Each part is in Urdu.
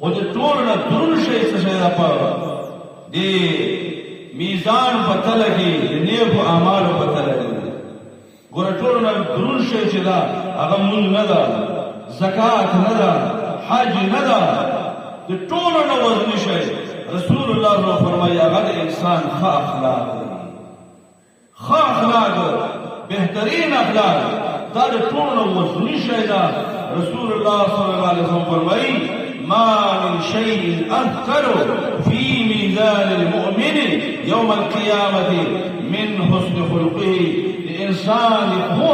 او د ټول نه درون شي څه شي په دې میزان په تل کې د نیکو اعمالو په تل کې ګور ټول نه درون شي چې دا هغه مونږ نه ده زکات نه ده حج نه ده د ټول نه وزن شي رسول الله صلی الله علیه وسلم فرمایي هغه د انسان ښه اخلاق ښه اخلاق بهترین اخلاق دا د ټول نه وزن شي دا رسول الله صلی الله علیه وسلم فرمایي ما من شيء أثقل في ميزان المؤمن يوم القيامة من حسن خلقه الإنسان هو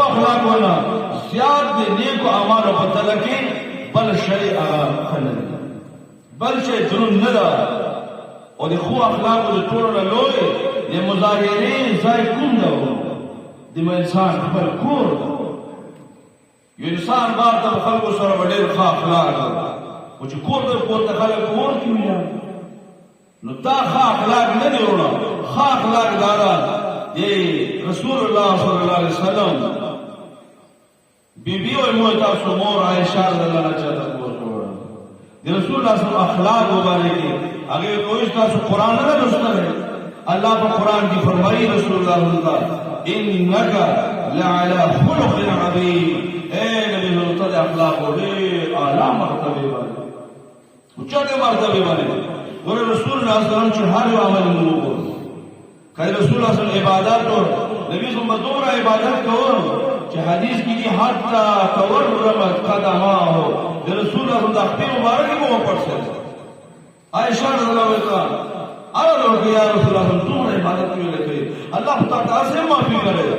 أخلاقنا زيادة نيكو أعمال وبتلكي بل شيء خلل بل شيء درون ندا ودي خو أخلاق ودي طولنا لوي دي مظاهرين زي كون دو دي ما إنسان خبر كور یو انسان بار ته خلکو سره ډېر ښه اخلاق او چې کور ته پورته خلک کور کې وي نو دا ښه اخلاق نه دی ورونه ښه اخلاق دا دی رسول الله صلی الله علیه وسلم بیبي او مور تاسو مور عائشہ رضی الله عنها چاته ورته دی رسول الله صلی الله اخلاق مبارکي هغه کوئی تاسو قران نه لوستل الله په قران کې فرمایي رسول الله صلی الله انك لعلى خلق عظيم اے نبی صلی اللہ اخلاق ہو گئے اعلیٰ مرتبے والے اچھے مرتبے والے اور رسول اللہ صلی اللہ علیہ وسلم ہر عمل منو کہ رسول اللہ صلی اللہ علیہ وسلم عبادت اور نبی صلی اللہ علیہ وسلم عبادت کو کہ حدیث کی حتی تورمت قدمہ ہو رسول اللہ صلی اللہ علیہ وسلم اخبر مبارک کو پڑھ سکتے عائشہ رضی اللہ عنہ عرض اور کہ یا رسول اللہ صلی اللہ علیہ وسلم عبادت کیوں لکھے اللہ تعالیٰ سے معافی کرے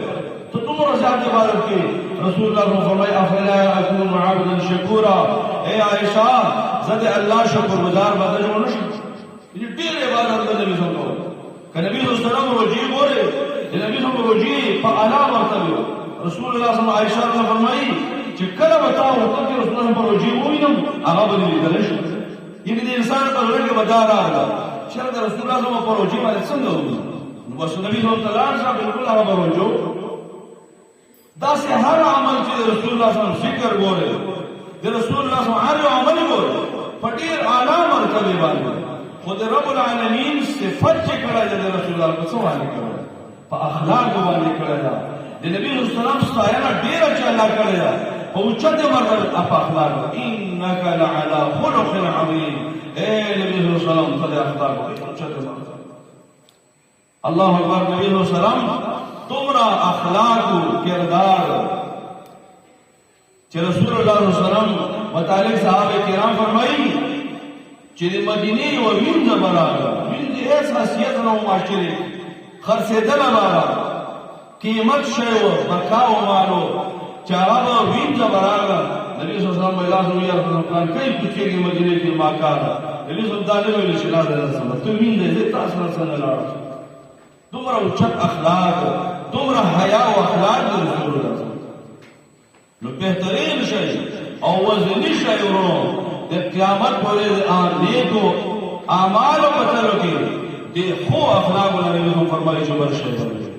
تو تم رضاعت عبادت کی رسول اللہ صلی اللہ علیہ وسلم فرمائے افلا اکون عبدا شکورا اے عائشہ زد اللہ شکر گزار بدل و نشو یہ دیر عبادت کا نبی صلی اللہ علیہ وسلم کہ نبی صلی اللہ علیہ وسلم رجیع بولے کہ نبی صلی اللہ علیہ وسلم رجیع پا علا مرتبہ رسول اللہ صلی اللہ علیہ وسلم عائشہ نے فرمائی کہ کل بتاؤ تب کہ رسول اللہ پر رجیع ہوئی نم آغا بدلی دلش یہ کہ انسان پر رجیع بدا رہا ہے شرط رسول اللہ صلی اللہ علیہ وسلم پر رجیع والے سنگ ہوئی بس نبی صلی اللہ علیہ وسلم بالکل آغا پر رجیع دا سے ہر عمل چې رسول الله صلی الله علیه وسلم ذکر ګوره د رسول الله صلی الله علیه وسلم هر عمل ګوره پټیر اعلی مرتبه باندې خود رب العالمین صفات چې کړه د رسول الله په څو باندې کړه په اخلاق باندې کړه د نبی صلی الله علیه وسلم ستایره ډیره چې الله کړه په اوچته مرتبه په اخلاق انک لعلى خلق عظیم اے نبی صلی الله علیه وسلم په اخلاق په اوچته مرتبه الله اکبر نبی صلی الله علیه وسلم تمرا اخلاق کردار چې رسول الله صلی الله علیه وسلم متعلق صحابه کرام فرمایي چې مدینه او وین زبراله وین دې اساسیت نو معاشره خرڅېدل بارا قیمت شی او بقا او مالو چاغه وین زبراله نبی صلی الله علیه وسلم الله قرآن کوي چې مدینه کې ماکار نبی صلی الله علیه وسلم ته وین دې تاسو سره لاړ تمرا اوچت اخلاق تمرا حیا و اخلاق رسول اللہ نو بہترین شئی او وزنی شئی ورونو دے قیامت پورے نیکو اعمال و پتلو کی دے خو اخلاق نبی فرمائی جو بر شئی